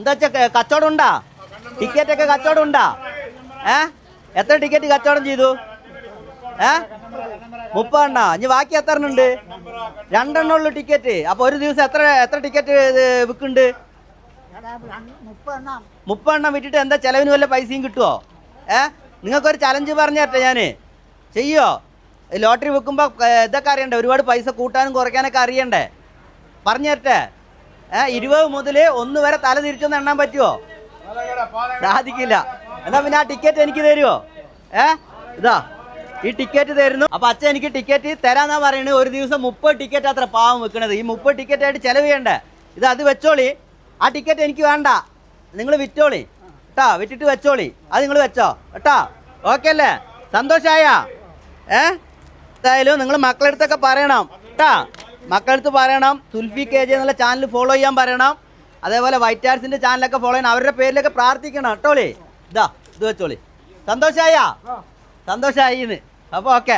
എന്താ വെച്ചാ കച്ചവടം ഉണ്ടാ? ടിക്കറ്റ് ഒക്കെ കച്ചവടം ഉണ്ടാ? എത്ര ടിക്കറ്റ് കച്ചവടം ചെയ്തു? 30 എണ്ണ. ഇനി ബാക്കി എത്ര എണ്ണം ഉണ്ട്? 2 എണ്ണം ഉള്ളു ടിക്കറ്റ്. അപ്പൊ ഒരു ദിവസം എത്ര ടിക്കറ്റ് വിൽക്കുന്നുണ്ട്? 30 എണ്ണം വിറ്റിട്ട് എന്താ ചെലവിന് വല്ല പൈസയും കിട്ടുമോ? നിങ്ങൾക്കൊരു ചലഞ്ച് പറഞ്ഞു തരട്ടെ ഞാൻ. ചെയ്യോ? ലോട്ടറി വെക്കുമ്പോൾ ഇതൊക്കെ അറിയണ്ടേ? ഒരുപാട് പൈസ കൂട്ടാനും കുറയ്ക്കാനൊക്കെ അറിയണ്ടേ? പറഞ്ഞു തരട്ടെ. 20 മുതൽ 1 വരെ തല തിരിച്ചൊന്ന് എണ്ണാൻ പറ്റുമോ? സാധിക്കില്ല. എന്നാ പിന്നെ ആ ടിക്കറ്റ് എനിക്ക് തരുമോ? ഇതാ ഈ ടിക്കറ്റ് തരുന്നു. അപ്പൊ അച്ഛൻ എനിക്ക് ടിക്കറ്റ് തരാന്നാ പറയണത്. ഒരു ദിവസം 30 ടിക്കറ്റ് അത്ര പാവം വെക്കണത്. ഈ 30 ടിക്കറ്റ് ആയിട്ട് ചെലവ് ചെയ്യണ്ടേ? അത് വെച്ചോളി. ആ ടിക്കറ്റ് എനിക്ക് വേണ്ട, നിങ്ങൾ വിറ്റോളി കേട്ടാ. വിറ്റിട്ട് വെച്ചോളി. അത് നിങ്ങൾ വെച്ചോ കേട്ടാ. ഓക്കെ അല്ലേ? സന്തോഷമായ? എന്തായാലും നിങ്ങൾ മക്കളെടുത്തൊക്കെ പറയണം കേട്ടാ. മക്കളെടുത്ത് പറയണം സുൽഫി KJ എന്നുള്ള ചാനൽ ഫോളോ ചെയ്യാൻ പറയണം. അതേപോലെ വൈറ്റ് ആർട്സിന്റെ ചാനലൊക്കെ ഫോളോ ചെയ്യണം. അവരുടെ പേരിലൊക്കെ പ്രാർത്ഥിക്കണം കേട്ടോളി. ഇത് വെച്ചോളി. സന്തോഷമായ? സന്തോഷമായി. അപ്പോൾ ഓക്കെ.